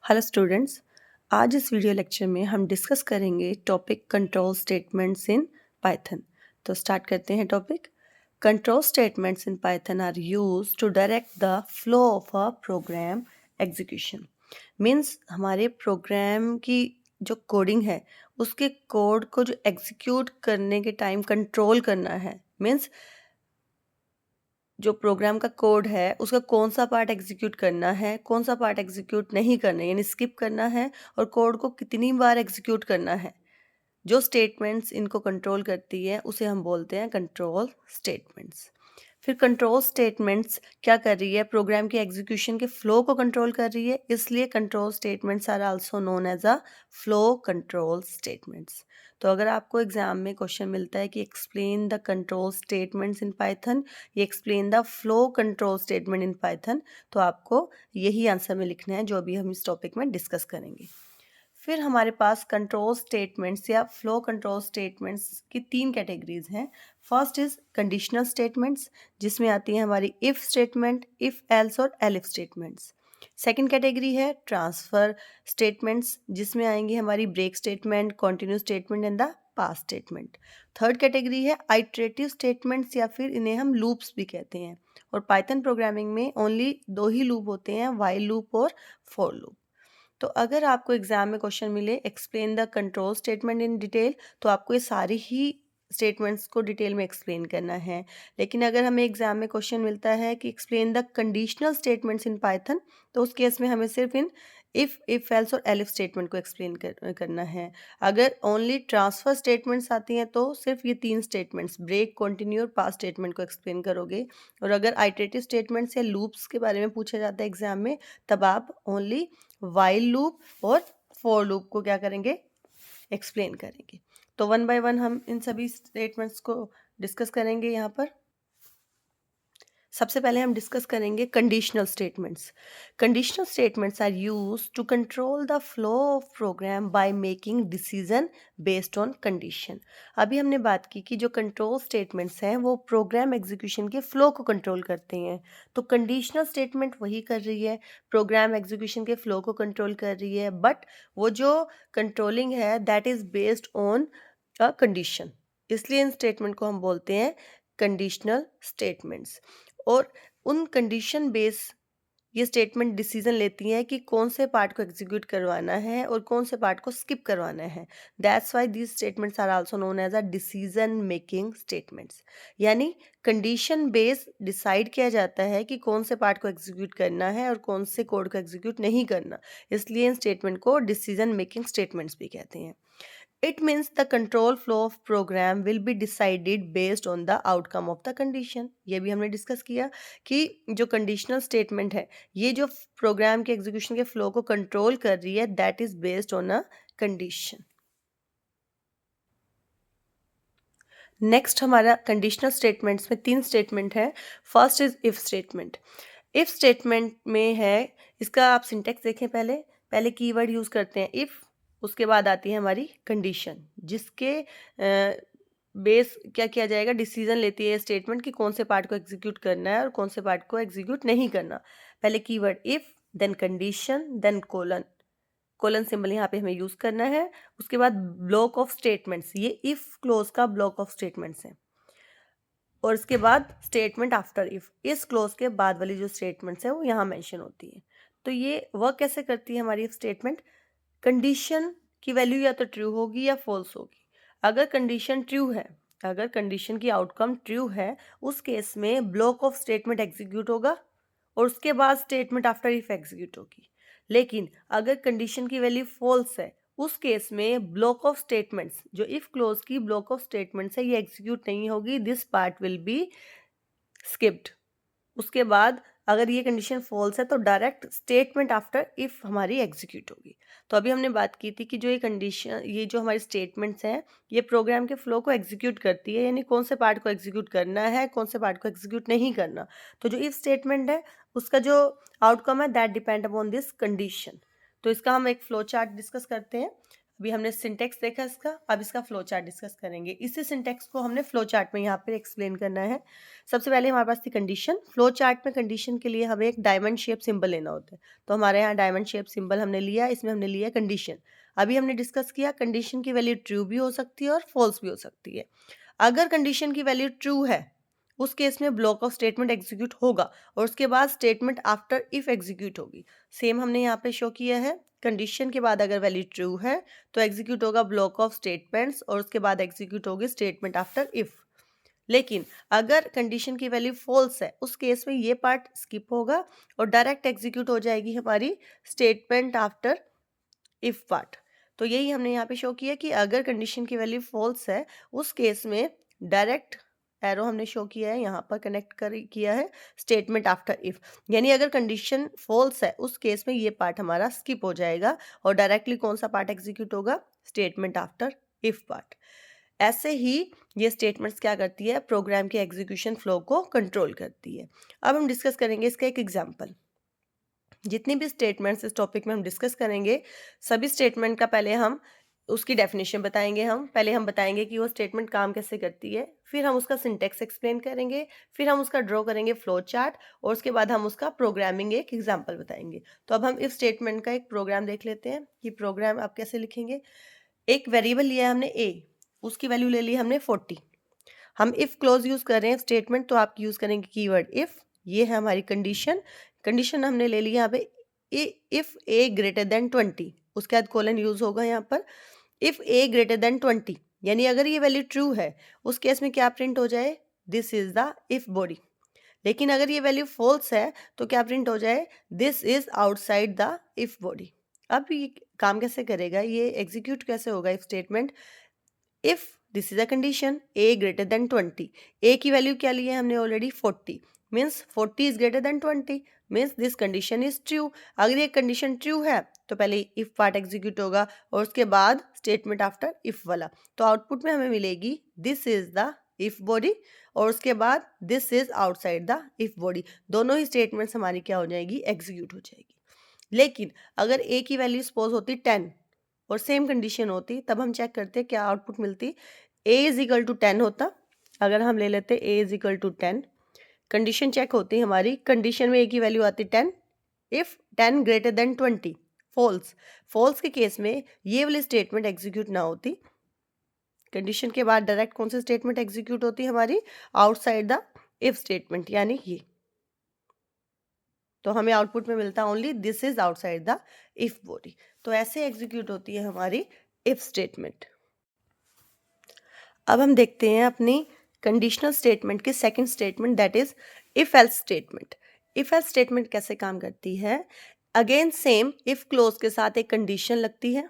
Hello students. आज इस video lecture में हम डिस्कस करेंगे topic control statements in Python. तो स्टार्ट करते हैं topic. Control statements in Python are used to direct the flow of a program execution. Means हमारे प्रोग्राम की जो कोडिंग है उसके कोड को जो एग्जीक्यूट करने के टाइम कंट्रोल करना है। मीन्स जो प्रोग्राम का कोड है उसका कौन सा पार्ट एग्जीक्यूट करना है, कौन सा पार्ट एग्जीक्यूट नहीं करना है, यानी स्किप करना है, और कोड को कितनी बार एग्जीक्यूट करना है। जो स्टेटमेंट्स इनको कंट्रोल करती है उसे हम बोलते हैं कंट्रोल स्टेटमेंट्स। फिर कंट्रोल स्टेटमेंट्स क्या कर रही है, प्रोग्राम के एग्जीक्यूशन के फ्लो को कंट्रोल कर रही है, इसलिए control statements are also known as a flow control statements. तो अगर आपको एग्जाम में क्वेश्चन मिलता है कि explain the control statements in Python, ये explain the flow control statement in Python, तो आपको यही आंसर में लिखना है जो अभी हम इस टॉपिक में डिस्कस करेंगे। फिर हमारे पास कंट्रोल स्टेटमेंट्स या फ्लो कंट्रोल स्टेटमेंट्स की तीन कैटेगरीज हैं। फर्स्ट इज कंडीशनल स्टेटमेंट्स, जिसमें आती है हमारी इफ स्टेटमेंट, इफ एल्स और एलिफ स्टेटमेंट्स। सेकंड कैटेगरी है ट्रांसफर स्टेटमेंट्स, जिसमें आएंगी हमारी break statement, continue statement and the pass statement. Third category है आइटरेटिव स्टेटमेंट्स, या फिर इन्हें हम लूप्स भी कहते हैं। और पाइथन प्रोग्रामिंग में ओनली दो ही लूप होते हैं, व्हाइल लूप और फॉर लूप। तो अगर आपको एग्जाम में क्वेश्चन मिले explain the control statement in detail, तो आपको ये सारी ही स्टेटमेंट्स को डिटेल में एक्सप्लेन करना है। लेकिन अगर हमें एग्जाम में क्वेश्चन मिलता है कि explain the conditional statements in Python, तो उस केस में हमें सिर्फ इन इफ एल्स और एलिफ स्टेटमेंट को एक्सप्लेन करना है। अगर ओनली ट्रांसफर स्टेटमेंट्स आती हैं तो सिर्फ ये तीन स्टेटमेंट्स ब्रेक, कंटिन्यू और पास स्टेटमेंट को एक्सप्लेन करोगे। और अगर आइटरेटिव स्टेटमेंट्स या लूप्स के बारे में पूछा जाता है एग्जाम में, तब आप ओनली वाइल लूप और फॉर लूप को क्या करेंगे, एक्सप्लेन करेंगे। तो वन बाय वन हम इन सभी स्टेटमेंट्स को डिस्कस करेंगे यहाँ पर। सबसे पहले हम डिस्कस करेंगे conditional statements. Conditional statements are used to control the flow of program by making decision based on condition. अभी हमने बात की कि जो कंट्रोल स्टेटमेंट्स हैं वो प्रोग्राम एग्जीक्यूशन के फ्लो को कंट्रोल करते हैं। तो कंडीशनल स्टेटमेंट वही कर रही है, प्रोग्राम एग्जीक्यूशन के फ्लो को कंट्रोल कर रही है, बट वो जो कंट्रोलिंग है that is based on a condition, इसलिए इन स्टेटमेंट को हम बोलते हैं कंडीशनल स्टेटमेंट्स। और उन कंडीशन बेस ये स्टेटमेंट डिसीजन लेती हैं कि कौन से पार्ट को एग्जीक्यूट करवाना है और कौन से पार्ट को स्किप करवाना है। That's why these statements are also known as a decision making statements. यानी कंडीशन बेस डिसाइड किया जाता है कि कौन से पार्ट को एग्जीक्यूट करना है और कौन से कोड को एग्जीक्यूट नहीं करना, इसलिए इन स्टेटमेंट को डिसीजन मेकिंग स्टेटमेंट्स भी कहते हैं। It means the control flow of program will be decided based on the outcome of the condition। ये भी हमने डिस्कस किया कि जो कंडीशनल स्टेटमेंट है ये जो प्रोग्राम के एग्जीक्यूशन के फ्लो को कंट्रोल कर रही है, that is based on a condition. Next हमारा कंडीशनल स्टेटमेंट्स में तीन स्टेटमेंट है। First is if statement. If statement में है, इसका आप सिंटेक्स देखें, पहले पहले कीवर्ड यूज करते हैं इफ, उसके बाद आती है हमारी कंडीशन, जिसके बेस क्या किया जाएगा, डिसीजन लेती है स्टेटमेंट कि कौन से पार्ट को एग्जीक्यूट करना है और कौन से पार्ट को एग्जीक्यूट नहीं करना। पहले keyword if, then condition, then colon. Colon symbol यहाँ पे हमें यूज करना है। उसके बाद ब्लॉक ऑफ स्टेटमेंट्स, ये इफ क्लोज का ब्लॉक ऑफ स्टेटमेंट्स है। और इसके बाद स्टेटमेंट आफ्टर इफ, इस क्लोज के बाद वाली जो स्टेटमेंट्स है वो यहाँ मेंशन होती है। तो ये वर्क कैसे करती है हमारी स्टेटमेंट, कंडीशन की वैल्यू या तो ट्रू होगी या फॉल्स होगी। अगर कंडीशन ट्रू है, अगर कंडीशन की आउटकम ट्रू है, उस केस में ब्लॉक ऑफ स्टेटमेंट एग्जीक्यूट होगा और उसके बाद स्टेटमेंट आफ्टर इफ एग्जीक्यूट होगी। लेकिन अगर कंडीशन की वैल्यू फॉल्स है, उस केस में ब्लॉक ऑफ स्टेटमेंट्स, जो इफ क्लोज की ब्लॉक ऑफ स्टेटमेंट्स है, ये एग्जीक्यूट नहीं होगी, this part will be skipped. उसके बाद अगर ये कंडीशन फॉल्स है तो डायरेक्ट स्टेटमेंट आफ्टर इफ हमारी एग्जीक्यूट होगी। तो अभी हमने बात की थी कि जो ये कंडीशन, ये जो हमारी स्टेटमेंट्स हैं, ये प्रोग्राम के फ्लो को एग्जीक्यूट करती है, यानी कौन से पार्ट को एग्जीक्यूट करना है, कौन से पार्ट को एग्जीक्यूट नहीं करना। तो जो इफ स्टेटमेंट है उसका जो आउटकम है that depend upon this condition. तो इसका हम एक फ्लो चार्ट डिस्कस करते हैं। अभी हमने सिंटेक्स देखा इसका, अब इसका फ्लो चार्ट डिस्कस करेंगे। इसी सिंटेक्स को हमने फ्लो चार्ट में यहाँ पर एक्सप्लेन करना है। सबसे पहले हमारे पास थी कंडीशन। फ्लो चार्ट में कंडीशन के लिए हमें एक डायमंड शेप सिंबल लेना होता है, तो हमारे यहाँ डायमंड शेप सिंबल हमने लिया, इसमें हमने लिया कंडीशन। अभी हमने डिस्कस किया कंडीशन की वैल्यू ट्रू भी हो सकती है और फॉल्स भी हो सकती है। अगर कंडीशन की वैल्यू ट्रू है उस केस में ब्लॉक ऑफ स्टेटमेंट एग्जीक्यूट होगा और उसके बाद स्टेटमेंट आफ्टर इफ एग्जीक्यूट होगी। सेम हमने यहाँ पे शो किया है, कंडीशन के बाद अगर वैल्यू ट्रू है तो एग्जीक्यूट होगा ब्लॉक ऑफ स्टेटमेंट्स और उसके बाद एग्जीक्यूट होगी स्टेटमेंट आफ्टर इफ। लेकिन अगर कंडीशन की वैल्यू फॉल्स है उस केस में ये पार्ट स्किप होगा और डायरेक्ट एग्जीक्यूट हो जाएगी हमारी स्टेटमेंट आफ्टर इफ पार्ट। तो यही हमने यहाँ पे शो किया कि अगर कंडीशन की वैल्यू फॉल्स है उस केस में डायरेक्ट एरो हमने शो किया है, यहाँ पर कनेक्ट किया है स्टेटमेंट आफ्टर इफ, यानी अगर कंडीशन फॉल्स है उस केस में ये पार्ट हमारा स्किप हो जाएगा और डायरेक्टली कौन सा पार्ट एग्जीक्यूट होगा, स्टेटमेंट आफ्टर इफ पार्ट। ऐसे ही ये स्टेटमेंट्स क्या करती है, प्रोग्राम के एग्जीक्यूशन फ्लो को कंट्रोल करती है। अब हम डिस्कस करेंगे इसका एक एग्जाम्पल। जितनी भी स्टेटमेंट्स इस टॉपिक में हम डिस्कस करेंगे सभी स्टेटमेंट का पहले हम उसकी डेफिनेशन बताएंगे। पहले हम बताएंगे कि वो स्टेटमेंट काम कैसे करती है, फिर हम उसका सिंटेक्स एक्सप्लेन करेंगे, फिर हम उसका ड्रॉ करेंगे फ्लो चार्ट और उसके बाद हम उसका प्रोग्रामिंग एक एग्जांपल बताएंगे। तो अब हम इफ स्टेटमेंट का एक प्रोग्राम देख लेते हैं कि प्रोग्राम आप कैसे लिखेंगे। एक वेरिएबल लिया है हमने ए, उसकी वैल्यू ले ली हमने 40। हम इफ क्लोज यूज कर रहे हैं स्टेटमेंट तो आप यूज करेंगे कीवर्ड इफ। ये है हमारी कंडीशन। कंडीशन हमने ले ली यहाँ पे इफ ए ग्रेटर देन 20, उसके बाद कोलन यूज होगा यहाँ पर। इफ ए ग्रेटर देन 20 यानी अगर ये वैल्यू ट्रू है उस केस में क्या प्रिंट हो जाए, this is the if body. लेकिन अगर ये वैल्यू फॉल्स है तो क्या प्रिंट हो जाए, this is outside the if body. अब ये काम कैसे करेगा, ये एग्जीक्यूट कैसे होगा if statement. If this is a condition A greater than 20, ए की वैल्यू क्या ली है हमने already 40, means 40 is greater than 20, means this condition is true. अगर ये कंडीशन ट्रू है तो पहले इफ पार्ट एग्जीक्यूट होगा और उसके बाद स्टेटमेंट आफ्टर इफ वाला। तो आउटपुट में हमें मिलेगी this is the if body और उसके बाद this is outside the if body. दोनों ही स्टेटमेंट्स हमारी क्या हो जाएगी, एग्जीक्यूट हो जाएगी। लेकिन अगर ए की वैल्यू सपोज होती 10 और सेम कंडीशन होती तब हम चेक करते क्या आउटपुट मिलती, ए इज इक्वल टू 10 होता। अगर हम ले लेते a is equal to 10, condition check होती हमारी, कंडीशन में ए की वैल्यू आती 10, if 10 greater than 20, false. False के केस में ये वाली स्टेटमेंट एग्जीक्यूट ना होती। कंडीशन के बाद डायरेक्ट कौन सी स्टेटमेंट एग्जीक्यूट होती हमारी, आउटसाइड द इफ स्टेटमेंट, यानी ये। तो हमें आउटपुट में मिलता only this is outside the if body. तो ऐसे एग्जीक्यूट होती है हमारी इफ स्टेटमेंट। अब हम देखते हैं अपनी कंडीशनल स्टेटमेंट की second statement, that is if else statement. If else statement कैसे काम करती है, अगेन सेम इफ क्लोज के साथ एक कंडीशन लगती है।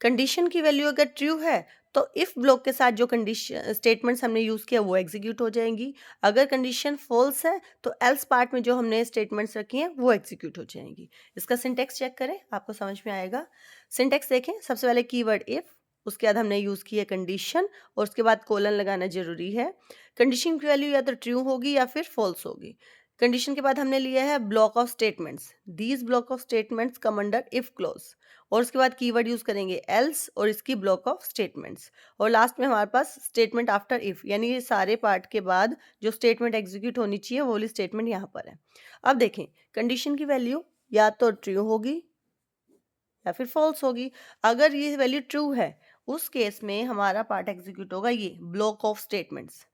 कंडीशन की वैल्यू अगर ट्रू है तो इफ ब्लॉक के साथ जो कंडीशन स्टेटमेंट्स हमने यूज किया वो एग्जीक्यूट हो जाएंगी। अगर कंडीशन फॉल्स है तो एल्स पार्ट में जो हमने स्टेटमेंट्स रखी हैं वो एग्जीक्यूट हो जाएंगी। इसका सिंटेक्स चेक करें, आपको समझ में आएगा। सिंटेक्स देखें, सबसे पहले कीवर्ड इफ, उसके बाद हमने यूज की है कंडीशन और उसके बाद कोलन लगाना जरूरी है। कंडीशन की वैल्यू या तो ट्रू होगी या फिर फॉल्स होगी। कंडीशन के बाद हमने लिया है block of statements, these block of statements come under if close, और उसके बाद कीवर्ड यूज करेंगे एल्स और इसकी ब्लॉक ऑफ स्टेटमेंट्स, और लास्ट में हमारे पास स्टेटमेंट आफ्टर इफ, यानी ये सारे पार्ट के बाद जो स्टेटमेंट एग्जीक्यूट होनी चाहिए वो वाली स्टेटमेंट यहाँ पर है। अब देखें, कंडीशन की वैल्यू या तो ट्रू होगी या फिर फॉल्स होगी। अगर ये वैल्यू ट्रू है उस केस में हमारा पार्ट एग्जीक्यूट होगा ये ब्लॉक ऑफ स्टेटमेंट्स।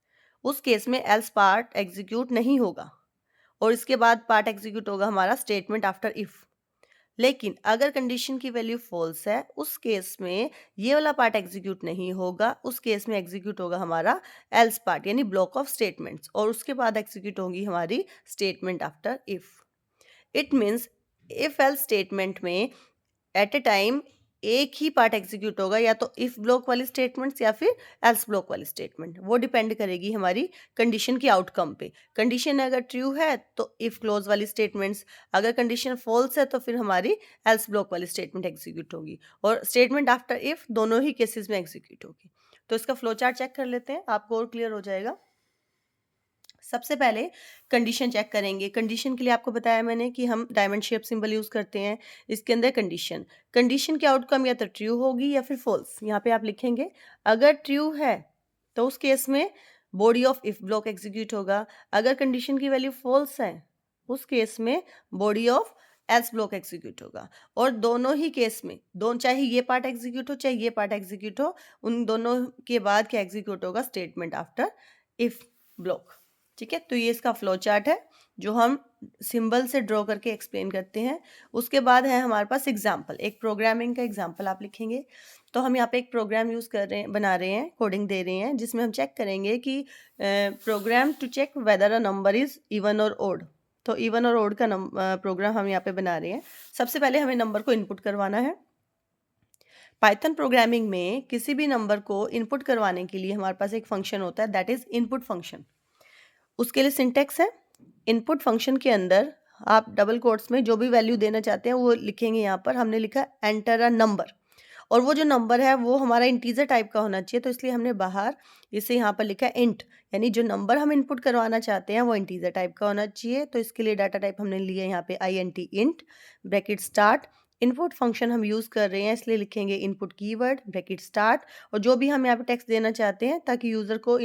उस केस में एल्स पार्ट एग्जीक्यूट नहीं होगा और इसके बाद पार्ट एग्जीक्यूट होगा हमारा स्टेटमेंट आफ्टर इफ। लेकिन अगर कंडीशन की वैल्यू फॉल्स है उस केस में ये वाला पार्ट एग्जीक्यूट नहीं होगा, उस केस में एग्जीक्यूट होगा हमारा एल्स पार्ट यानी ब्लॉक ऑफ स्टेटमेंट्स, और उसके बाद एग्जीक्यूट होगी हमारी statement after if. It means if else statement में एट ए टाइम एक ही पार्ट एग्जीक्यूट होगा, या तो इफ ब्लॉक वाली स्टेटमेंट्स या फिर एल्स ब्लॉक वाली स्टेटमेंट। वो डिपेंड करेगी हमारी कंडीशन की आउटकम पे। कंडीशन अगर ट्रू है तो इफ क्लोज वाली स्टेटमेंट्स, अगर कंडीशन फॉल्स है तो फिर हमारी एल्स ब्लॉक वाली स्टेटमेंट एग्जीक्यूट होगी, और स्टेटमेंट आफ्टर इफ दोनों ही केसेस में एग्जीक्यूट होगी। तो इसका फ्लो चार्ट चेक कर लेते हैं, आपको और क्लियर हो जाएगा। सबसे पहले कंडीशन चेक करेंगे। कंडीशन के लिए आपको बताया मैंने कि हम डायमंड शेप सिंबल यूज़ करते हैं। इसके अंदर कंडीशन की आउटकम या तो ट्रू होगी या फिर फॉल्स। यहाँ पे आप लिखेंगे अगर ट्रू है तो उस केस में body of if block execute होगा। अगर कंडीशन की वैल्यू फॉल्स है उस केस में body of else block execute होगा। और दोनों ही केस में चाहे ये पार्ट एग्जीक्यूट हो चाहे ये पार्ट एग्जीक्यूट हो, उन दोनों के बाद क्या एग्जीक्यूट होगा, स्टेटमेंट आफ्टर इफ ब्लॉक। ठीक है, तो ये इसका फ्लो चार्ट है जो हम सिंबल से ड्रॉ करके एक्सप्लेन करते हैं। उसके बाद है हमारे पास एग्जाम्पल, एक प्रोग्रामिंग का एग्जाम्पल आप लिखेंगे। तो हम यहाँ पे एक प्रोग्राम यूज़ कर रहे हैं, बना रहे हैं, कोडिंग दे रहे हैं, जिसमें हम चेक करेंगे कि program to check whether a number is even और ओड। तो इवन और ओड का प्रोग्राम हम यहाँ पे बना रहे हैं। सबसे पहले हमें नंबर को इनपुट करवाना है। पाइथन प्रोग्रामिंग में किसी भी नंबर को इनपुट करवाने के लिए हमारे पास एक फंक्शन होता है, दैट इज इनपुट फंक्शन। उसके लिए सिंटेक्स है, इनपुट फंक्शन के अंदर आप डबल कोट्स में जो भी वैल्यू देना चाहते हैं वो लिखेंगे। यहाँ पर हमने लिखा एंटर अ नंबर, और वो जो नंबर है वो हमारा इंटीजर टाइप का होना चाहिए, तो इसलिए हमने बाहर इसे यहाँ पर लिखा इंट, यानी जो नंबर हम इनपुट करवाना चाहते हैं वो इंटीजर टाइप का होना चाहिए। तो इसके लिए डाटा टाइप हमने लिया यहाँ पे INT int, bracket start. Input function हम यूज़ कर रहे हैं इसलिए लिखेंगे इनपुट कीवर्ड ब्रैकेट स्टार्ट। और जो भी हम यहाँ पे टेक्स्ट देना चाहते हैं ताकि यूज़र को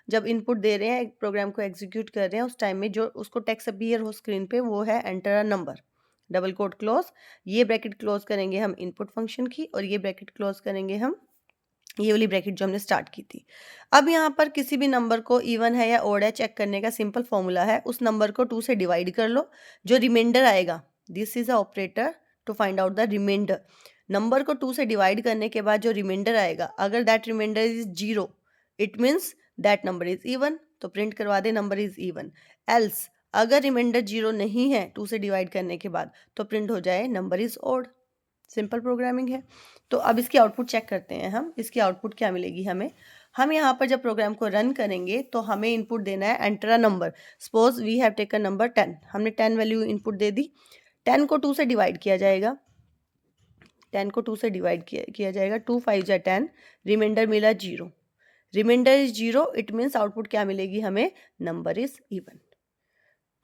जब इनपुट दे रहे हैं, प्रोग्राम को एग्जीक्यूट कर रहे हैं, उस टाइम में जो उसको टेक्स्ट अपीयर हो स्क्रीन पे वो है enter a number, double quote close. ये ब्रैकेट क्लोज करेंगे हम इनपुट फंक्शन की, और ये ब्रैकेट क्लोज करेंगे हम ये वाली ब्रैकेट जो हमने स्टार्ट की थी। अब यहाँ पर किसी भी नंबर को इवन है या ओड है चेक करने का सिंपल फॉर्मूला है, उस नंबर को 2 से डिवाइड कर लो, जो रिमाइंडर आएगा, this is a operator to find out the reminder. Number को 2 से डिवाइड करने के बाद जो रिमाइंडर आएगा, अगर that reminder is 0 it means that number is even, तो प्रिंट करवा दे नंबर इज इवन। एल्स अगर रिमाइंडर 0 नहीं है 2 से डिवाइड करने के बाद, तो प्रिंट हो जाए number is odd. Simple programming है। तो अब इसकी आउटपुट चेक करते हैं हम, इसकी आउटपुट क्या मिलेगी हमें। हम यहाँ पर जब प्रोग्राम को रन करेंगे तो हमें इनपुट देना है enter a number. Suppose we have taken number 10, हमने 10 वैल्यू इनपुट दे दी। 10 को 2 से डिवाइड किया जाएगा, 10 को 2 से डिवाइड किया जाएगा, 2 5 जा 10, रिमाइंडर मिला 0। Reminder is 0 it means output क्या मिलेगी हमें, नंबर इज इवन।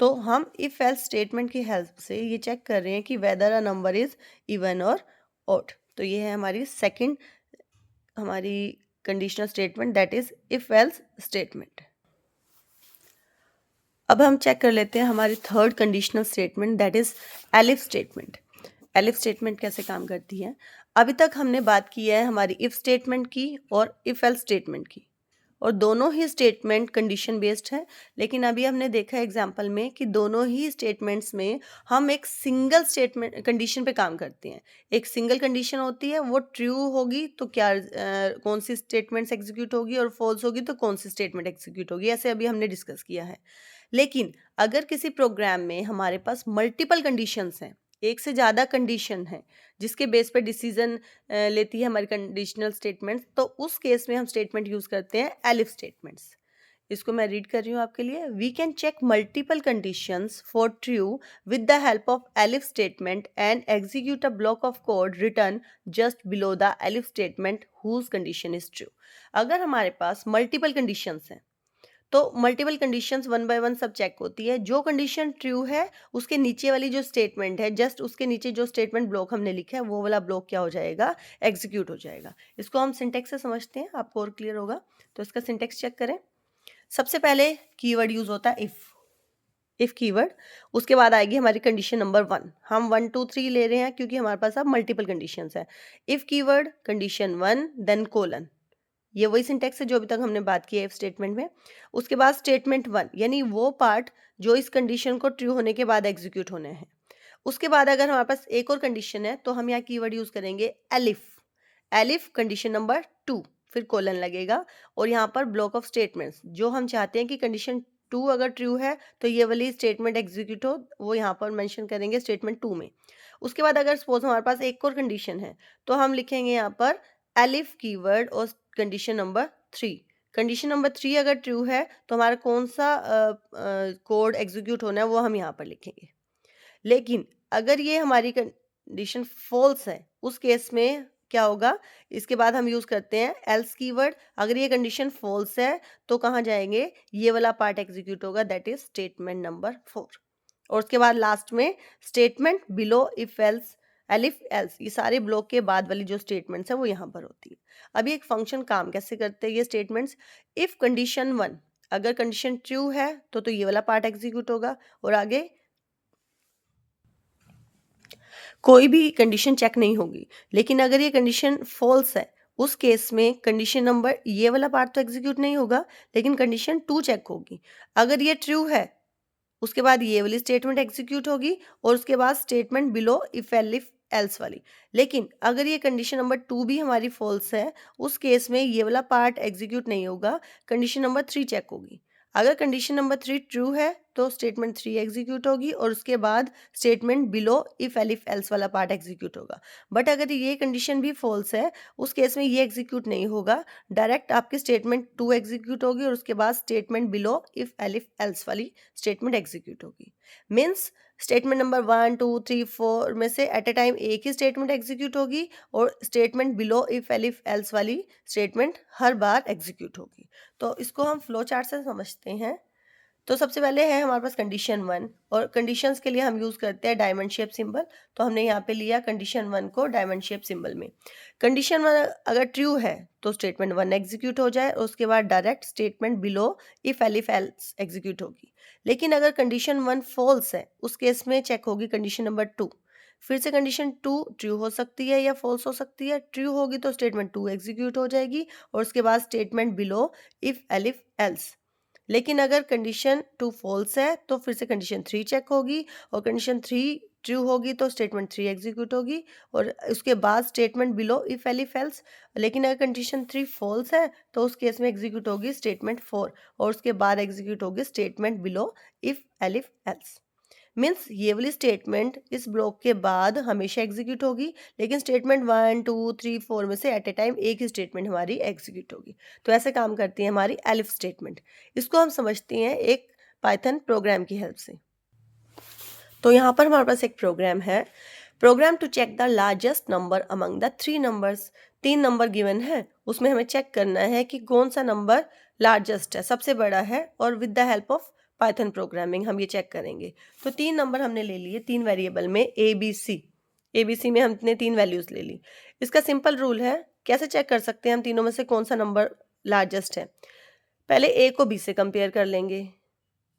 तो हम इफ एल्स स्टेटमेंट की हेल्प से ये चेक कर रहे हैं कि whether a number is even और ऑड। तो ये है हमारी सेकंड हमारी conditional statement, that is if else statement. अब हम चेक कर लेते हैं हमारी third conditional statement, that is elif statement. Elif statement कैसे काम करती है। अभी तक हमने बात की है हमारी इफ स्टेटमेंट की और इफ एल्स स्टेटमेंट की, और दोनों ही स्टेटमेंट कंडीशन बेस्ड है। लेकिन अभी हमने देखा एग्जाम्पल में कि दोनों ही स्टेटमेंट्स में हम एक सिंगल स्टेटमेंट कंडीशन पे काम करते हैं। एक सिंगल कंडीशन होती है, वो ट्रू होगी तो क्या कौन सी स्टेटमेंट्स एग्जीक्यूट होगी, और फॉल्स होगी तो कौन सी स्टेटमेंट एग्जीक्यूट होगी, ऐसे अभी हमने डिस्कस किया है। लेकिन अगर किसी प्रोग्राम में हमारे पास मल्टीपल कंडीशंस हैं, एक से ज़्यादा कंडीशन है जिसके बेस पे डिसीजन लेती है हमारी कंडीशनल स्टेटमेंट्स, तो उस केस में हम स्टेटमेंट यूज़ करते हैं एलिफ स्टेटमेंट्स। इसको मैं रीड कर रही हूँ आपके लिए। We can check multiple conditions for true with the help of elif statement and execute a block of code written just below the elif statement whose condition is true. अगर हमारे पास मल्टीपल कंडीशंस हैं तो multiple conditions one by one सब check होती है। जो condition true है उसके नीचे वाली जो स्टेटमेंट है, जस्ट उसके नीचे जो स्टेटमेंट ब्लॉक हमने लिखा है वो वाला ब्लॉक क्या हो जाएगा, एग्जीक्यूट हो जाएगा। इसको हम सिंटेक्स से समझते हैं, आपको और क्लियर होगा। तो इसका सिंटेक्स चेक करें। सबसे पहले कीवर्ड यूज होता है इफ कीवर्ड। उसके बाद आएगी हमारी कंडीशन नंबर 1। हम 1 2 3 ले रहे हैं क्योंकि हमारे पास अब मल्टीपल कंडीशंस है। If keyword condition 1 then colon, ये वही सिंटेक्स है जो अभी तक हमने बात की है इफ स्टेटमेंट में। उसके बाद स्टेटमेंट 1 यानी वो पार्ट जो इस कंडीशन को ट्रू होने के बाद एग्जीक्यूट होने हैं। उसके बाद अगर हमारे पास एक और कंडीशन है तो हम यहाँ कीवर्ड यूज करेंगे एलिफ। एलिफ कंडीशन नंबर 2, फिर कोलन लगेगा, और यहाँ पर ब्लॉक ऑफ स्टेटमेंट्स जो हम चाहते हैं कि कंडीशन 2 अगर ट्रू है तो ये वाली स्टेटमेंट एग्जीक्यूट हो, वो यहाँ पर मेंशन करेंगे स्टेटमेंट 2 में। उसके बाद अगर सपोज हमारे पास एक और कंडीशन है तो हम लिखेंगे यहाँ पर एलिफ कीवर्ड और कंडीशन नंबर 3। कंडीशन नंबर 3 अगर ट्रू है तो हमारा कौन सा कोड एग्जीक्यूट होना है वो हम यहाँ पर लिखेंगे। लेकिन अगर ये हमारी कंडीशन फॉल्स है उस केस में क्या होगा, इसके बाद हम यूज़ करते हैं एल्स कीवर्ड। अगर ये कंडीशन फॉल्स है तो कहाँ जाएंगे, ये वाला पार्ट एग्जीक्यूट होगा, दैट इज स्टेटमेंट नंबर 4। और उसके बाद लास्ट में statement below if else, elif else, ये सारे ब्लॉक के बाद वाली जो स्टेटमेंट्स है वो यहाँ पर होती है। अभी एक फंक्शन काम कैसे करते हैं ये स्टेटमेंट्स, इफ कंडीशन 1, अगर कंडीशन ट्रू है तो ये वाला पार्ट एग्जीक्यूट होगा, और आगे कोई भी कंडीशन चेक नहीं होगी। लेकिन अगर ये कंडीशन फॉल्स है, उस केस में कंडीशन नंबर, ये वाला पार्ट तो एग्जीक्यूट नहीं होगा, लेकिन कंडीशन 2 चेक होगी। अगर ये ट्रू है, उसके बाद ये वाली स्टेटमेंट एग्जीक्यूट होगी, और उसके बाद स्टेटमेंट बिलो इफ एल्स वाली। लेकिन अगर ये कंडीशन नंबर 2 भी हमारी फॉल्स है, उस केस में ये वाला पार्ट एग्जीक्यूट नहीं होगा, कंडीशन नंबर 3 चेक होगी। अगर कंडीशन नंबर 3 ट्रू है तो स्टेटमेंट 3 एग्जीक्यूट होगी, और उसके बाद स्टेटमेंट बिलो इफ एल्स वाला पार्ट एग्जीक्यूट होगा। बट अगर ये कंडीशन भी फॉल्स है, उस केस में ये एग्जीक्यूट नहीं होगा, डायरेक्ट आपकी स्टेटमेंट 2 एग्जीक्यूट होगी, और उसके बाद स्टेटमेंट बिलो इफ एल्स वाली स्टेटमेंट एग्जीक्यूट होगी। मीन्स स्टेटमेंट नंबर 1 2 3 4 में से एट ए टाइम एक ही स्टेटमेंट एग्जीक्यूट होगी, और स्टेटमेंट बिलो इफ एल्स वाली स्टेटमेंट हर बार एग्जीक्यूट होगी। तो इसको हम फ्लो चार्ट से समझते हैं। तो सबसे पहले है हमारे पास कंडीशन 1, और कंडीशंस के लिए हम यूज़ करते हैं डायमंड शेप सिंबल। तो हमने यहाँ पे लिया कंडीशन 1 को डायमंड शेप सिंबल में। कंडीशन 1 अगर ट्रू है तो स्टेटमेंट 1 एग्जीक्यूट हो जाए, और उसके बाद direct statement below if else execute होगी। लेकिन अगर कंडीशन 1 फॉल्स है, उस केस में चेक होगी कंडीशन नंबर 2। फिर से कंडीशन 2 ट्रू हो सकती है या फॉल्स हो सकती है। ट्रू होगी तो स्टेटमेंट 2 एग्जीक्यूट हो जाएगी, और उसके बाद स्टेटमेंट बिलो इफ एल्स। लेकिन अगर कंडीशन 2 फॉल्स है तो फिर से कंडीशन 3 चेक होगी, और कंडीशन 3 ट्रू होगी तो स्टेटमेंट 3 एग्जीक्यूट होगी, और उसके बाद स्टेटमेंट बिलो इफ एल्स। लेकिन अगर कंडीशन 3 फॉल्स है तो उस केस में एग्जीक्यूट होगी स्टेटमेंट 4, और उसके बाद एग्जीक्यूट होगी statement below if else. Means ये वाली स्टेटमेंट इस ब्लॉक के बाद हमेशा एग्जीक्यूट होगी, लेकिन स्टेटमेंट 1 2 3 4 में से एट ए टाइम एक ही स्टेटमेंट हमारी एग्जीक्यूट होगी। तो ऐसे काम करती है हमारी एलिफ स्टेटमेंट। इसको हम समझते हैं एक पाइथन प्रोग्राम की हेल्प से। तो यहाँ पर हमारे पास एक प्रोग्राम है, program to check the largest number among the 3 numbers. 3 number given है, उसमें हमें चेक करना है कि कौन सा नंबर लार्जेस्ट है, सबसे बड़ा है, और with the help of Python programming हम ये चेक करेंगे। तो 3 नंबर हमने ले लिए 3 वेरिएबल में ए बी सी में हमने 3 वैल्यूज़ ले ली। इसका सिंपल रूल है, कैसे चेक कर सकते हैं हम तीनों में से कौन सा नंबर लार्जेस्ट है। पहले ए को बी से कंपेयर कर लेंगे,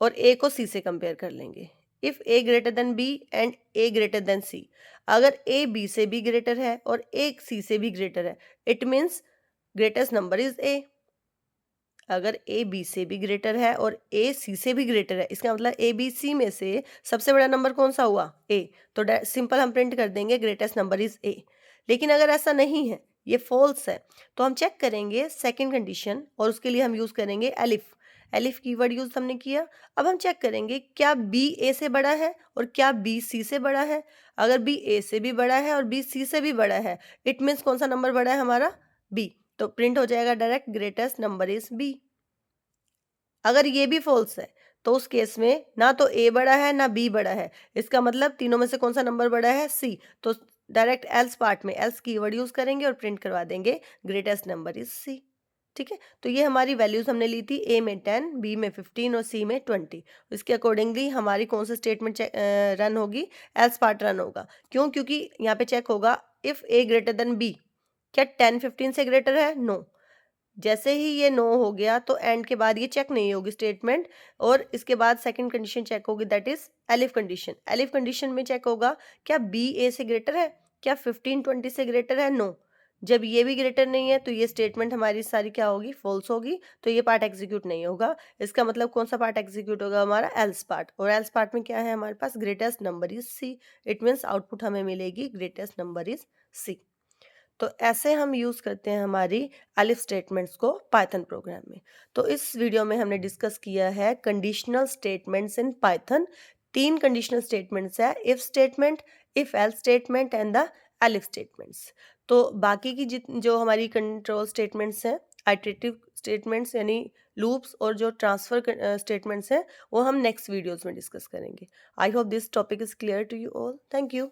और ए को सी से कंपेयर कर लेंगे। If A greater than b and a greater than c, अगर ए बी से भी ग्रेटर है और ए सी से भी ग्रेटर है, it means greatest number is a. अगर ए बी से भी ग्रेटर है और ए सी से भी ग्रेटर है, इसका मतलब ए बी सी में से सबसे बड़ा नंबर कौन सा हुआ, ए। तो सिंपल हम प्रिंट कर देंगे ग्रेटेस्ट नंबर इज ए। लेकिन अगर ऐसा नहीं है, ये फॉल्स है, तो हम चेक करेंगे सेकंड कंडीशन, और उसके लिए हम यूज़ करेंगे एलिफ। एलिफ कीवर्ड यूज़ हमने किया। अब हम चेक करेंगे क्या बी ए से बड़ा है और क्या बी सी से बड़ा है। अगर बी ए से भी बड़ा है और बी सी से भी बड़ा है, इट मीन्स कौन सा नंबर बड़ा है हमारा, बी। तो प्रिंट हो जाएगा direct greatest number is B. अगर ये भी फॉल्स है तो उस केस में ना तो ए बड़ा है ना बी बड़ा है, इसका मतलब तीनों में से कौन सा नंबर बड़ा है, सी। तो डायरेक्ट एल्स पार्ट में एल्स कीवर्ड यूज करेंगे और प्रिंट करवा देंगे ग्रेटेस्ट नंबर इज सी। ठीक है, तो ये हमारी वैल्यूज हमने ली थी, ए में 10, बी में 15 और सी में 20। इसके अकॉर्डिंगली हमारी कौन सी स्टेटमेंट रन होगी, एल्स पार्ट रन होगा। क्यों, क्योंकि यहाँ पे चेक होगा if A greater than B, क्या 10 15 से ग्रेटर है, नो। जैसे ही ये नो हो गया तो एंड के बाद ये चेक नहीं होगी स्टेटमेंट, और इसके बाद सेकंड कंडीशन चेक होगी, that is elif condition. Elif condition में चेक होगा क्या बी ए से ग्रेटर है, क्या 15 20 से ग्रेटर है, नो। जब ये भी ग्रेटर नहीं है तो ये स्टेटमेंट हमारी सारी क्या होगी, फॉल्स होगी, तो ये पार्ट एग्जीक्यूट नहीं होगा। इसका मतलब कौन सा पार्ट एग्जीक्यूट होगा, हमारा एल्स पार्ट। और एल्स पार्ट में क्या है हमारे पास, greatest number is c. It means output हमें मिलेगी ग्रेटेस्ट नंबर इज सी। तो ऐसे हम यूज़ करते हैं हमारी एलिफ स्टेटमेंट्स को पाइथन प्रोग्राम में। तो इस वीडियो में हमने डिस्कस किया है conditional statements in Python. 3 conditional statements है, if statement, if else statement and the elif statements. तो बाकी की जो हमारी कंट्रोल स्टेटमेंट्स हैं, आइटरेटिव स्टेटमेंट्स यानी लूप्स, और जो ट्रांसफर स्टेटमेंट्स हैं, वो हम नेक्स्ट वीडियोज़ में डिस्कस करेंगे। I hope this topic is clear to you all. Thank you.